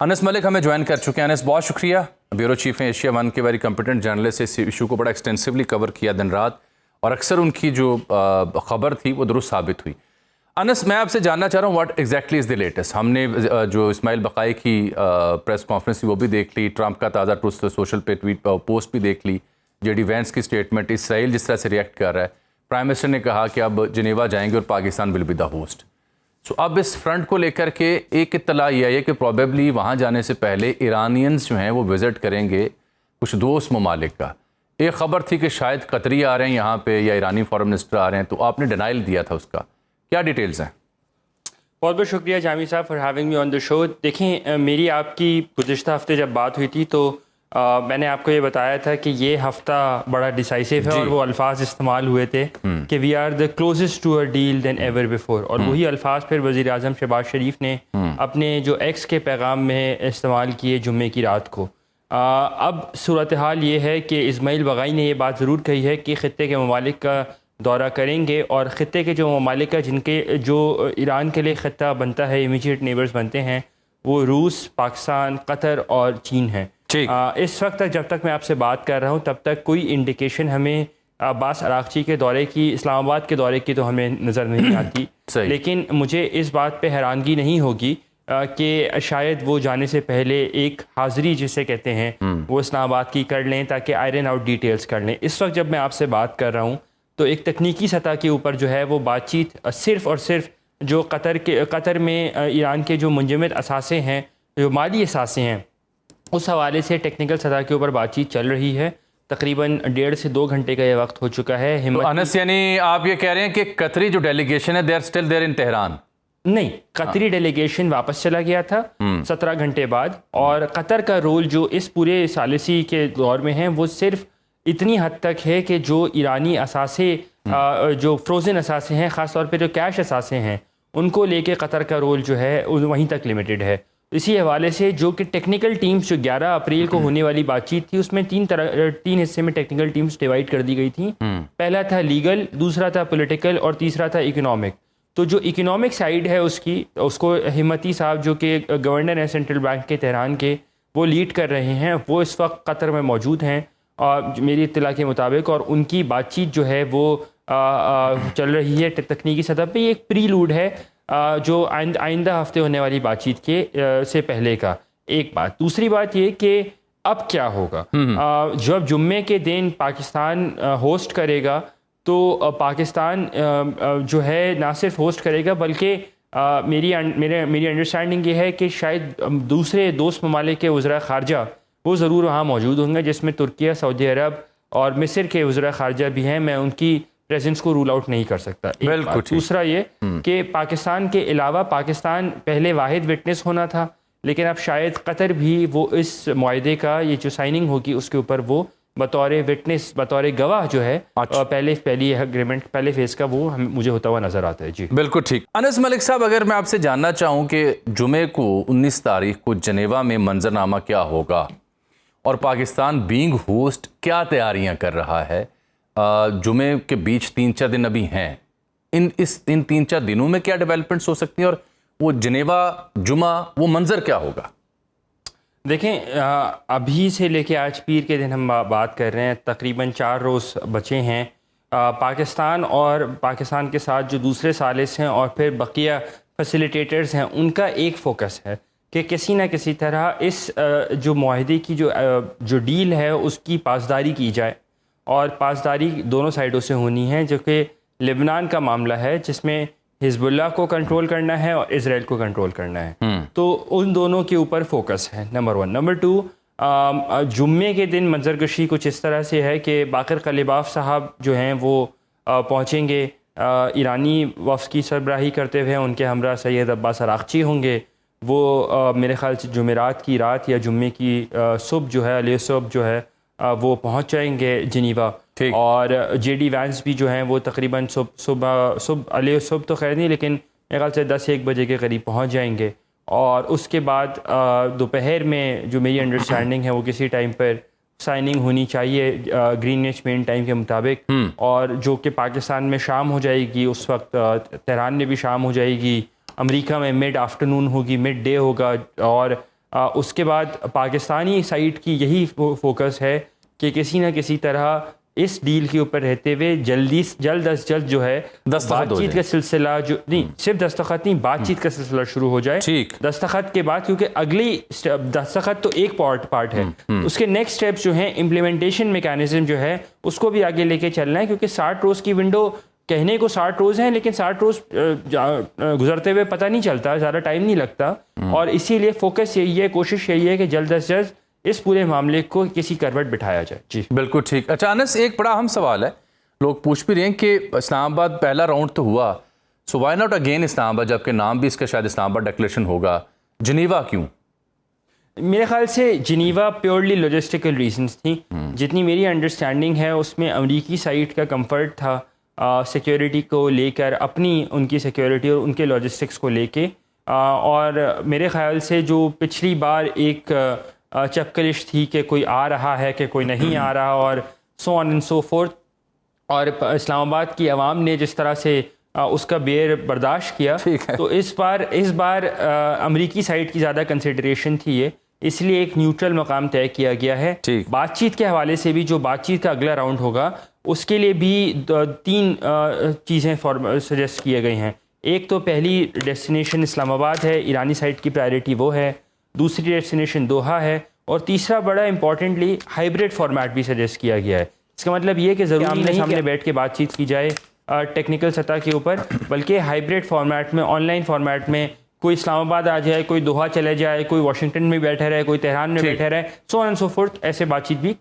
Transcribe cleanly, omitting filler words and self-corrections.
انس ملک ہمیں جوائن کر چکے ہیں. انس بہت شکریہ. بیورو چیف ہیں ایشیا ون کے ویری کمپیٹنٹ جرنلسٹ. اس ایشو کو بڑا ایکسٹینسولی کور کیا دن رات اور اکثر ان کی جو خبر تھی وہ درست ثابت ہوئی. انس میں آپ سے جاننا چاہ رہا ہوں what exactly is the latest. ہم نے جو اسماعیل بقائی کی پریس کانفرنس تھی وہ بھی دیکھ لی, ٹرمپ کا تازہ ٹروتھ سوشل پہ ٹویٹ پوسٹ بھی دیکھ لی, جے ڈی وینس کی اسٹیٹمنٹ, اسرائیل جس طرح سے ریئیکٹ کر رہا ہے. پرائم منسٹر نے کہا کہ اب جنیوا جائیں گے اور Pakistan will be the host. So اب اس فرنٹ کو لے کر کے ایک اطلاع یہ ہے کہ پروبیبلی وہاں جانے سے پہلے ایرانینز جو ہیں وہ وزٹ کریں گے کچھ دوست ممالک کا. ایک خبر تھی کہ شاید قطری آ رہے ہیں یہاں پہ یا ایرانی فارن منسٹر آ رہے ہیں, تو آپ نے ڈینائل دیا تھا اس کا. کیا ڈیٹیلز ہیں؟ بہت بہت شکریہ جامی صاحب فار ہیونگ می آن دا شو. دیکھیں, میری آپ کی گزشتہ ہفتے جب بات ہوئی تھی تو میں نے آپ کو یہ بتایا تھا کہ یہ ہفتہ بڑا ڈیسائسو ہے اور وہ الفاظ استعمال ہوئے تھے کہ we are the closest to a deal than ever before, اور وہی الفاظ پھر وزیر اعظم شہباز شریف نے اپنے جو ایکس کے پیغام میں استعمال کیے جمعے کی رات کو. اب صورتحال یہ ہے کہ اسماعیل بقائی نے یہ بات ضرور کہی ہے کہ خطے کے ممالک کا دورہ کریں گے, اور خطے کے جو ممالک کا جن کے جو ایران کے لیے خطہ بنتا ہے, امیجیٹ نیبرز بنتے ہیں, وہ روس, پاکستان, قطر اور چین ہیں. اس وقت تک جب تک میں آپ سے بات کر رہا ہوں تب تک کوئی انڈیکیشن ہمیں عباس عراقچی کے دورے کی, اسلام آباد کے دورے کی تو ہمیں نظر نہیں آتی. لیکن مجھے اس بات پہ حیرانگی نہیں ہوگی کہ شاید وہ جانے سے پہلے ایک حاضری جسے کہتے ہیں وہ اسلام آباد کی کر لیں تاکہ آئرن آؤٹ ڈیٹیلز کر لیں. اس وقت جب میں آپ سے بات کر رہا ہوں تو ایک تکنیکی سطح کے اوپر جو ہے وہ بات چیت صرف اور صرف جو قطر میں ایران کے جو منجمد اثاثے ہیں, جو مالی اثاثے ہیں, اس حوالے سے ٹیکنیکل سطح کے اوپر بات چیت چل رہی ہے. تقریباً 1.5 سے 2 گھنٹے کا یہ وقت ہو چکا ہے. انس یعنی آپ یہ کہہ رہے ہیں کہ قطری جو ڈیلیگیشن ہے they are still there in Tehran? نہیں, قطری ڈیلیگیشن واپس چلا گیا تھا 17 گھنٹے بعد, اور قطر کا رول جو اس پورے ثالثی کے دور میں ہے وہ صرف اتنی حد تک ہے کہ جو ایرانی اثاثے جو فروزن اثاثے ہیں, خاص طور پہ جو کیش اثاثے ہیں, ان کو لے کے قطر کا رول جو ہے وہیں تک لمیٹڈ ہے. اسی حوالے سے جو کہ ٹیکنیکل ٹیمز جو 11 اپریل کو ہونے والی بات چیت تھی اس میں 3 حصے میں ٹیکنیکل ٹیمز ڈیوائڈ کر دی گئی تھیں. پہلا تھا لیگل, دوسرا تھا پولیٹیکل اور تیسرا تھا اکنامک. تو جو اکنامک سائیڈ ہے اس کو ہمتی صاحب جو کہ گورنر ہیں سینٹرل بینک کے تہران کے, وہ لیڈ کر رہے ہیں. وہ اس وقت قطر میں موجود ہیں اور میری اطلاع کے مطابق, اور ان کی بات چیت جو ہے وہ چل رہی ہے تکنیکی سطح پہ. یہ ایک پری لوڈ ہے جو آئندہ ہفتے ہونے والی بات چیت کے سے پہلے کا. ایک بات. دوسری بات یہ کہ اب کیا ہوگا جب جمعے کے دن پاکستان ہوسٹ کرے گا, تو پاکستان جو ہے نہ صرف ہوسٹ کرے گا بلکہ میری انڈرسٹینڈنگ یہ ہے کہ شاید دوسرے دوست ممالک کے وزراء خارجہ وہ ضرور وہاں موجود ہوں گے, جس میں ترکیہ, سعودی عرب اور مصر کے وزراء خارجہ بھی ہیں. میں ان کی پریزنس کو رول آؤٹ نہیں کر سکتا. دوسرا یہ کہ پاکستان کے علاوہ پاکستان پہلے واحد وٹنس ہونا تھا, لیکن اب شاید قطر بھی وہ اس معاہدے کا یہ جو سائننگ ہوگی اس کے اوپر وہ بطور وٹنس, بطور گواہ جو ہے پہلی اگریمنٹ پہلے فیز کا وہ مجھے ہوتا ہوا نظر آتا ہے. جی بالکل ٹھیک. انس ملک صاحب, اگر میں آپ سے جاننا چاہوں کہ جمعے کو 19 تاریخ کو جنیوا میں منظرنامہ کیا ہوگا اور پاکستان بینگ ہوسٹ کیا تیاریاں کر رہا ہے, جمعے کے بیچ 3-4 دن ابھی ہیں, ان 3-4 دنوں میں کیا ڈیولپمنٹس ہو سکتی ہیں, اور وہ جنیوا جمعہ وہ منظر کیا ہوگا؟ دیکھیں, ابھی سے لے کے آج پیر کے دن ہم بات کر رہے ہیں, تقریباً 4 روز بچے ہیں. پاکستان اور پاکستان کے ساتھ جو دوسرے ثالث ہیں اور پھر بقیہ فیسیلیٹیٹرز ہیں, ان کا ایک فوکس ہے کہ کسی نہ کسی طرح اس جو معاہدے کی جو ڈیل ہے اس کی پاسداری کی جائے, اور پاسداری دونوں سائڈوں سے ہونی ہے, جو کہ لبنان کا معاملہ ہے جس میں حزب اللہ کو کنٹرول کرنا ہے اور اسرائیل کو کنٹرول کرنا ہے. تو ان دونوں کے اوپر فوکس ہے, نمبر 1. نمبر 2, جمعے کے دن منظرکشی کچھ اس طرح سے ہے کہ باقر قلیباف صاحب جو ہیں وہ پہنچیں گے, ایرانی وفد کی سربراہی کرتے ہوئے. ان کے ہمراہ سید عباس عراقچی ہوں گے. وہ میرے خیال سے جمعرات کی رات یا جمعے کی صبح جو ہے, علیہ صبح جو ہے وہ پہنچ جائیں گے جنیوا. اور جے ڈی وینس بھی جو ہیں وہ تقریباً صبح علیہ صبح تو خیر نہیں, لیکن میرے خیال سے 10-1 بجے کے قریب پہنچ جائیں گے. اور اس کے بعد دوپہر میں جو میری انڈرسٹینڈنگ ہے وہ کسی ٹائم پر سائننگ ہونی چاہیے گرینوچ مین ٹائم کے مطابق, اور جو کہ پاکستان میں شام ہو جائے گی, اس وقت تہران میں بھی شام ہو جائے گی, امریکہ میں مڈ آفٹرنون ہوگی, مڈ ڈے ہوگا, اور اس کے بعد پاکستانی سائٹ کی یہی فوکس ہے کہ کسی نہ کسی طرح اس ڈیل کے اوپر رہتے ہوئے جلد از جلد جو ہے بات چیت کا سلسلہ جو نہیں صرف دستخط نہیں بات چیت کا سلسلہ شروع ہو جائے. دستخط کے بعد کیونکہ اگلی دستخط تو ایک پارٹ ہے, اس کے نیکسٹ اسٹیپس جو ہیں امپلیمنٹیشن میکینزم جو ہے اس کو بھی آگے لے کے چلنا ہے, کیونکہ 60 روز کی ونڈو کہنے کو 60 روز ہیں لیکن 60 روز گزرتے ہوئے پتہ نہیں چلتا, زیادہ ٹائم نہیں لگتا, اور اسی لیے فوکس یہی ہے, کوشش یہی ہے کہ جلد از جلد اس پورے معاملے کو کسی کروٹ بٹھایا جائے. جی بالکل ٹھیک. اچھا انس, ایک بڑا اہم سوال ہے, لوگ پوچھ بھی رہے ہیں کہ اسلام آباد پہلا راؤنڈ تو ہوا, سو وائی ناٹ اگین اسلام آباد, جبکہ نام بھی اس کا شاید اسلام آباد ڈکلیریشن ہوگا, جنیوا کیوں؟ میرے خیال سے جنیوا پیورلی لاجسٹیکل ریزنس تھیں. جتنی میری انڈرسٹینڈنگ ہے اس میں امریکی سائٹ کا کمفرٹ تھا سیکیورٹی کو لے کر, اپنی ان کی سیکیورٹی اور ان کے لاجسٹکس کو لے کے, اور میرے خیال سے جو پچھلی بار ایک چپکلش تھی کہ کوئی آ رہا ہے کہ کوئی نہیں آ رہا, اور سو آن اینڈ سو فورتھ, اور اسلام آباد کی عوام نے جس طرح سے اس کا بیر برداشت کیا, تو اس بار امریکی سائٹ کی زیادہ کنسیڈریشن تھی یہ, اس لیے ایک نیوٹرل مقام طے کیا گیا ہے. بات چیت کے حوالے سے بھی جو بات چیت کا اگلا راؤنڈ ہوگا اس کے لیے بھی 3 چیزیں سجیسٹ کیے گئی ہیں. ایک تو پہلی ڈیسٹینیشن اسلام آباد ہے, ایرانی سائٹ کی پرائرٹی وہ ہے. دوسری ڈیسٹینیشن دوحہ ہے, اور تیسرا بڑا امپورٹنٹلی ہائبریڈ فارمیٹ بھی سجیسٹ کیا گیا ہے. اس کا مطلب یہ کہ ضروری نہیں سامنے بیٹھ کے بات چیت کی جائے ٹیکنیکل سطح کے اوپر, بلکہ ہائبریڈ فارمیٹ میں, آن لائن فارمیٹ میں, کوئی اسلام آباد آ جائے, کوئی دوحہ چلے جائے, کوئی واشنگٹن میں بیٹھا رہے, کوئی تہران میں بیٹھا رہے, سو آن اینڈ سو فورتھ, ایسے بات چیت بھی